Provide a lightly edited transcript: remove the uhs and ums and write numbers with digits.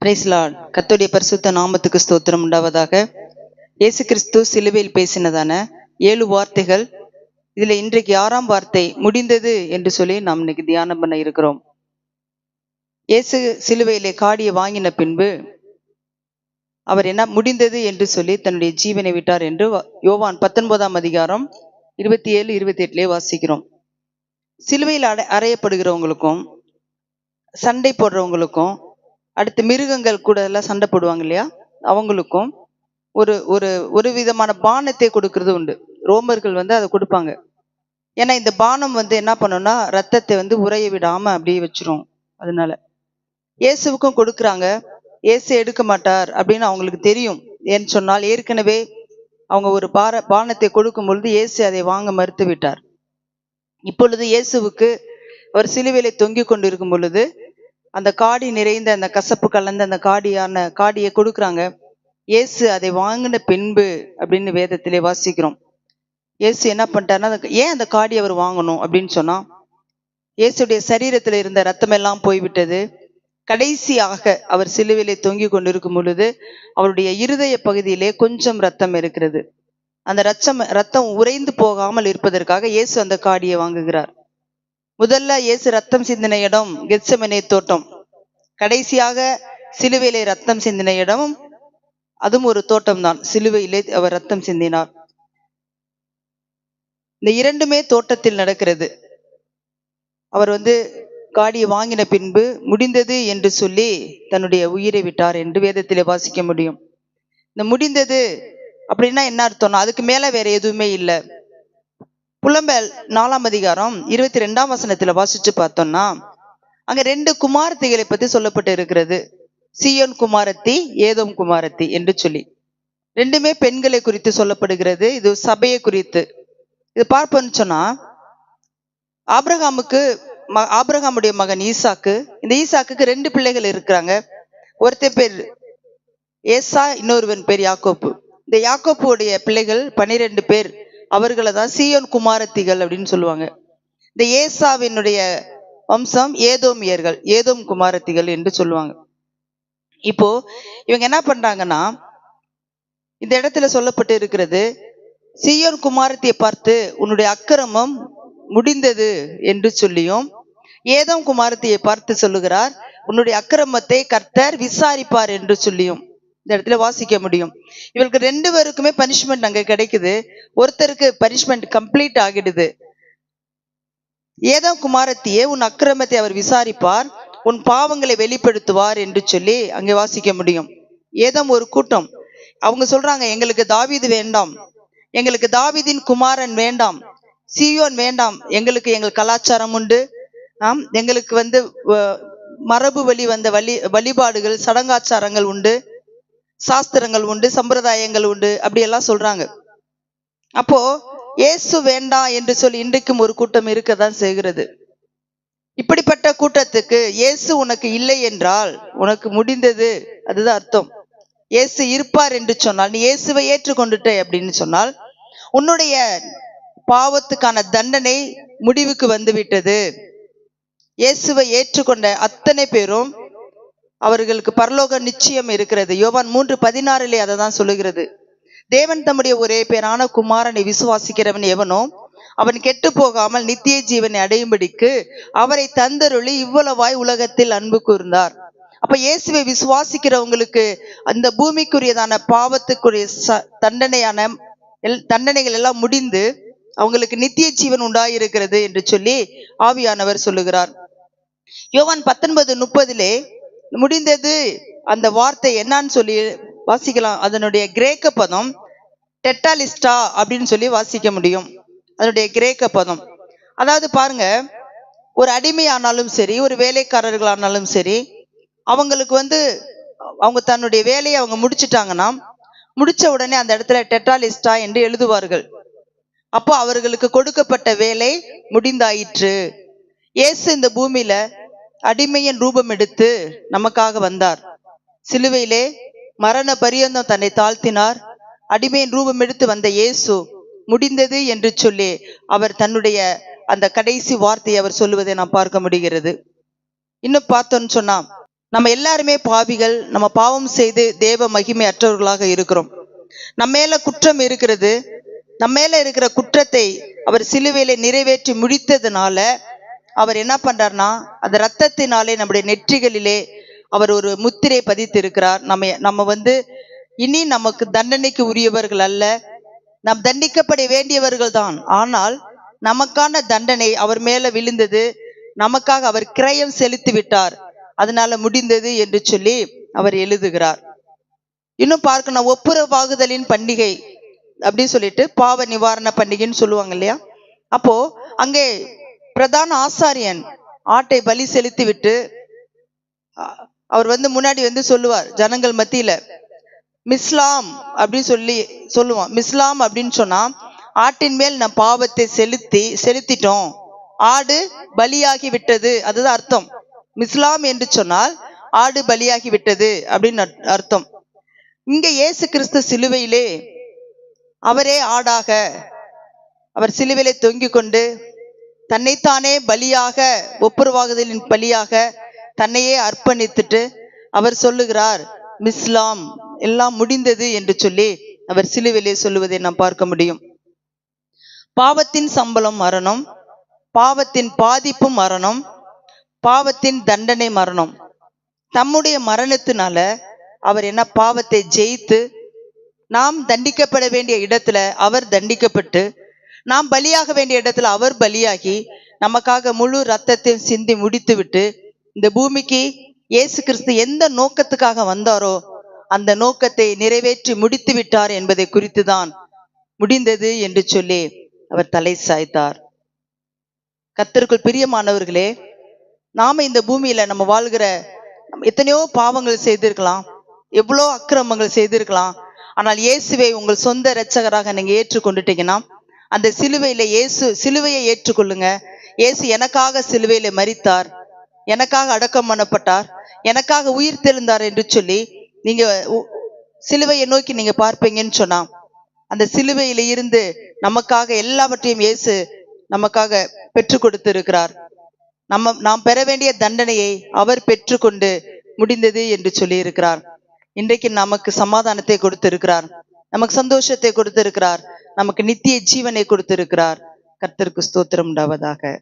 Price Lord. கர்த்தருடைய பரிசுத்த நாமத்துக்கு ஸ்தோத்திரம் உண்டாவதாக. இயேசு கிறிஸ்து சிலுவையில் பேசினதான 7 வார்த்தைகள். இதுல இன்றைக்கு 6ஆம் வார்த்தை முடிந்தது என்று சொல்லி நாம் இன்னைக்கு தியானம் பண்ண இருக்கிறோம். இயேசு சிலுவையிலே காடியை வாங்கின பின்பு அவர் என்ன முடிந்தது என்று சொல்லி தன்னுடைய ஜீவனை விட்டார் என்று யோவான் 19ஆம் அதிகாரம் 27, 28 வாசிக்கிறோம். சிலுவையில் அறையப்படுகிறவங்களுக்கும் சண்டை போடுறவங்களுக்கும் அடுத்து மிருகங்கள் கூட எல்லாம் சண்டை போடுவாங்க இல்லையா, அவங்களுக்கும் ஒரு ஒரு ஒரு விதமான பானத்தை கொடுக்கறது உண்டு. ரோமர்கள் அதை கொடுப்பாங்க. ஏன்னா இந்த பானம் என்ன பண்ணும்னா ரத்தத்தை உறைய விடாம அப்படியே வச்சிரும். அதனால இயேசுவுக்கும் கொடுக்குறாங்க. இயேசு எடுக்க மாட்டார் அப்படின்னு அவங்களுக்கு தெரியும். ஏன்னு சொன்னால் ஏற்கனவே அவங்க ஒரு பானத்தை கொடுக்கும் பொழுது இயேசு அதை வாங்க மறுத்து விட்டார். இப்பொழுது இயேசுவுக்கு அவர் சிலுவையிலே தொங்கி கொண்டு இருக்கும் பொழுது அந்த காடி நிறைந்த அந்த கசப்பு கலந்த அந்த காடியை கொடுக்குறாங்க. இயேசு அதை வாங்கின பின்பு அப்படின்னு வேதத்திலே வாசிக்கிறோம். இயேசு என்ன பண்ணிட்டாருன்னா, ஏன் அந்த காடி அவர் வாங்கணும் அப்படின்னு சொன்னா, இயேசுடைய சரீரத்துல இருந்த ரத்தம் எல்லாம் போய்விட்டது. கடைசியாக அவர் சிலுவையிலே தொங்கி கொண்டிருக்கும் பொழுது அவருடைய இருதய பகுதியிலே கொஞ்சம் ரத்தம் இருக்கிறது. அந்த ரத்தம் உறைந்து போகாமல் இருப்பதற்காக இயேசு அந்த காடியை வாங்குகிறார். முதல்ல இயேசு ரத்தம் சிந்தின இடம் கெத்செமனே தோட்டம். கடைசியாக சிலுவையிலே ரத்தம் சிந்தின இடமும் அதுவும் ஒரு தோட்டம் தான். சிலுவையிலே அவர் ரத்தம் சிந்தினார். இந்த இரண்டுமே தோட்டத்தில் நடக்கிறது. அவர் காடியை வாங்கின பின்பு முடிந்தது என்று சொல்லி தன்னுடைய உயிரை விட்டார் என்று வேதத்திலே வாசிக்க முடியும். இந்த முடிந்தது அப்படின்னா என்ன அர்த்தம்னா அதுக்கு மேல வேற எதுவுமே இல்லை. புலம்பல் 4ஆம் அதிகாரம் 22ஆம் வசனத்துல வாசிச்சு பார்த்தோம்னா அங்க 2 குமாரத்திகளை பத்தி சொல்லப்பட்டு இருக்கிறது. சீயோன் குமாரத்தி, ஏதோம் குமாரத்தி என்று சொல்லி ரெண்டுமே பெண்களை குறித்து சொல்லப்படுகிறது. இது சபையை குறித்து. இது பார்ப்போம்னு சொன்னா ஆபிரகாமுடைய மகன் ஈசாக்கு. இந்த ஈசாக்குக்கு 2 பிள்ளைகள் இருக்கிறாங்க. ஒருத்தர் பேர் ஏசா, இன்னொருவன் பேர் யாக்கோப்பு. இந்த யாக்கோப்புடைய பிள்ளைகள் 12 பேர். அவர்களை தான் சீயோன் குமாரத்திகள் அப்படின்னு சொல்லுவாங்க. இந்த ஏசாவினுடைய வம்சம் ஏதோமியர்கள், ஏதோம் குமாரத்திகள் என்று சொல்லுவாங்க. இப்போ இவங்க என்ன பண்றாங்கன்னா, இந்த இடத்துல சொல்லப்பட்டு இருக்கிறது, சீயோன் குமாரத்தியை பார்த்து உன்னுடைய அக்கிரமம் முடிந்தது என்று சொல்லியும், ஏதோம் குமாரத்தியை பார்த்து சொல்லுகிறார் உன்னுடைய அக்கிரமத்தை கர்த்தர் விசாரிப்பார் என்று சொல்லியும் இந்த இடத்துல வாசிக்க முடியும். இவருக்கு 2 பேருக்குமே பனிஷ்மெண்ட் அங்க கிடைக்குது. ஒருத்தருக்கு பனிஷ்மெண்ட் கம்ப்ளீட் ஆகிடுது. ஏதோம் குமாரத்தியே உன் அக்கிரமத்தை அவர் விசாரிப்பார், உன் பாவங்களை வெளிப்படுத்துவார் என்று சொல்லி அங்கே வாசிக்க முடியும். ஏதோம் ஒரு கூட்டம். அவங்க சொல்றாங்க, எங்களுக்கு தாவீது வேண்டாம், எங்களுக்கு தாவீதின் குமாரன் வேண்டாம், சீயோன் வேண்டாம், எங்கள் கலாச்சாரம் உண்டு, எங்களுக்கு மரபு வழி வந்த வழிபாடுகள் சடங்காச்சாரங்கள் உண்டு, சாஸ்திரங்கள் உண்டு, சம்பிரதாயங்கள் உண்டு, அப்படியெல்லாம் சொல்றாங்க. அப்போ இயேசு வேண்டாம் என்று சொல்லி இன்றைக்கும் ஒரு கூட்டம் இருக்கதான் செய்கிறது. இப்படிப்பட்ட கூட்டத்துக்கு இயேசு உனக்கு இல்லை என்றால் உனக்கு முடிந்தது, அதுதான் அர்த்தம். இயேசு இருப்பார் என்று சொன்னால், நீ இயேசுவை ஏற்றுக்கொண்டுட்ட அப்படின்னு சொன்னால் உன்னுடைய பாவத்துக்கான தண்டனை முடிவுக்கு வந்து விட்டது. இயேசுவை ஏற்றுக்கொண்ட அத்தனை பேரும் அவர்களுக்கு பரலோக நிச்சயம் இருக்கிறது. யோவான் 3:16 அதை தான் சொல்லுகிறது. தேவன் தம்முடைய ஒரே பேரான குமாரனை விசுவாசிக்கிறவன் எவனோ அவன் கெட்டு போகாமல் நித்திய ஜீவனை அடையும்படிக்கு அவரை தந்தருளி இவ்வளவாய் உலகத்தில் அன்பு கூர்ந்தார். அப்ப இயேசுவை விசுவாசிக்கிறவங்களுக்கு அந்த பூமிக்குரியதான பாவத்துக்குரிய தண்டனைகள் எல்லாம் முடிந்து அவங்களுக்கு நித்திய ஜீவன் உண்டாயிருக்கிறது என்று சொல்லி ஆவியானவர் சொல்லுகிறார். யோவான் 19:30 முடிந்தது அந்த வார்த்தை என்னன்னு சொல்லி வாசிக்கலாம். அதனுடைய கிரேக்க பதம் டெட்டாலிஸ்டா அப்படின்னு சொல்லி வாசிக்க முடியும். அதனுடைய கிரேக்க பதம். அதாவது பாருங்க, ஒரு அடிமையானாலும் சரி, ஒரு வேலைக்காரர்களானாலும் சரி, அவங்களுக்கு அவங்க தன்னுடைய வேலையை அவங்க முடிச்சுட்டாங்கன்னா முடிச்ச உடனே அந்த இடத்துல டெட்டாலிஸ்டா என்று எழுதுவார்கள். அப்போ அவர்களுக்கு கொடுக்கப்பட்ட வேலை முடிந்தாயிற்று. இயேசு இந்த பூமியில அடிமையின் ரூபம் எடுத்து நமக்காக வந்தார். சிலுவையிலே மரண பரியந்தம் தன்னை தாழ்த்தினார். அடிமையின் ரூபம் எடுத்து வந்த இயேசு முடிந்தது என்று சொல்லி அவர் தன்னுடைய அந்த கடைசி வார்த்தையை அவர் சொல்லுவதை நாம் பார்க்க முடிகிறது. இன்னும் பார்த்தோன்னு சொன்னா நம்ம எல்லாருமே பாவிகள். நம்ம பாவம் செய்து தேவ மகிமை அற்றவர்களாக இருக்கிறோம். நம்ம மேல குற்றம் இருக்கிறது. நம்ம மேல இருக்கிற குற்றத்தை அவர் சிலுவையில நிறைவேற்றி முடித்ததுனால அவர் என்ன பண்றார்னா, அந்த ரத்தத்தினாலே நம்முடைய நெற்றிகளிலே அவர் ஒரு முத்திரை பதித்து இருக்கிறார். நம்ம இனி நமக்கு தண்டனைக்கு உரியவர்கள் அல்ல, நாம் தண்டிக்கப்பட வேண்டியவர்கள் தான். ஆனால் நமக்கான தண்டனை அவர் மேல விழுந்தது. நமக்காக அவர் கிரயம் செலுத்தி விட்டார். அதனால முடிந்தது என்று சொல்லி அவர் எழுதுகிறார். இன்னும் பார்க்கணும், ஒப்புரவாகுதலின் பண்டிகை அப்படின்னு சொல்லிட்டு பாவ நிவாரண பண்டிகைன்னு சொல்லுவாங்க இல்லையா. அப்போ அங்கே பிரதான ஆசாரியன் ஆட்டை பலி செலுத்தி விட்டு அவர் முன்னாடி சொல்லுவார் ஜனங்கள் மத்தியில, மிஸ்லாம் அப்படின்னு சொல்லுவான். மிஸ்லாம் அப்படின்னு சொன்னா ஆட்டின் மேல் நம் பாவத்தை செலுத்திட்டோம், ஆடு பலியாகி விட்டது, அதுதான் அர்த்தம். மிஸ்லாம் என்று சொன்னால் ஆடு பலியாகி விட்டது அப்படின்னு அர்த்தம். இங்க இயேசு கிறிஸ்து சிலுவையிலே அவரே ஆடாக அவர் சிலுவையிலே தொங்கிக் கொண்டு தன்னைத்தானே பலியாக, ஒப்புரவாகுதலின் பலியாக தன்னையே அர்ப்பணித்துட்டு அவர் சொல்லுகிறார், மிஸ்லாம், எல்லாம் முடிந்தது என்று சொல்லி அவர் சிலுவையிலே சொல்லுவதை நாம் பார்க்க முடியும். பாவத்தின் சம்பளம் மரணம், பாவத்தின் பாதிப்பு மரணம், பாவத்தின் தண்டனை மரணம். தம்முடைய மரணத்தினால அவர் பாவத்தை ஜெயித்து, நாம் தண்டிக்கப்பட வேண்டிய இடத்துல அவர் தண்டிக்கப்பட்டு, நாம் பலியாக வேண்டிய இடத்துல அவர் பலியாகி நமக்காக முழு ரத்தத்தை சிந்தி முடித்து விட்டு, இந்த பூமிக்கு இயேசு கிறிஸ்து எந்த நோக்கத்துக்காக வந்தாரோ அந்த நோக்கத்தை நிறைவேற்றி முடித்து விட்டார் என்பதை குறித்துதான் முடிந்தது என்று சொல்லி அவர் தலை சாய்த்தார். கர்த்தருக்குள் பிரியமானவர்களே, நாம இந்த பூமியில நம்ம வாழ்கிற எத்தனையோ பாவங்கள் செய்திருக்கலாம், எவ்வளோ அக்கிரமங்கள் செய்திருக்கலாம். ஆனால் இயேசுவை உங்கள் சொந்த இரட்சகராக நீங்க ஏற்றுக்கொண்டுட்டீங்கன்னா, அந்த சிலுவையை ஏற்றுக்கொள்ளுங்க. இயேசு எனக்காக சிலுவையில மரித்தார், எனக்காக அடக்கம் பண்ணப்பட்டார், எனக்காக உயிர் தெழுந்தார் என்று சொல்லி நீங்க சிலுவையை நோக்கி நீங்க பார்ப்பீங்கன்னு சொன்னா, அந்த சிலுவையில இருந்து நமக்காக எல்லாவற்றையும் இயேசு நமக்காக பெற்று கொடுத்து இருக்கிறார். நாம் பெற வேண்டிய தண்டனையை அவர் பெற்றுக்கொண்டு முடிந்தது என்று சொல்லி இருக்கிறார். இன்றைக்கு நமக்கு சமாதானத்தை கொடுத்திருக்கிறார், நமக்கு சந்தோஷத்தை கொடுத்திருக்கிறார், நமக்கு நித்திய ஜீவனை கொடுத்திருக்கிறார். கர்த்தருக்கு ஸ்தோத்திரம் உண்டாவதாக.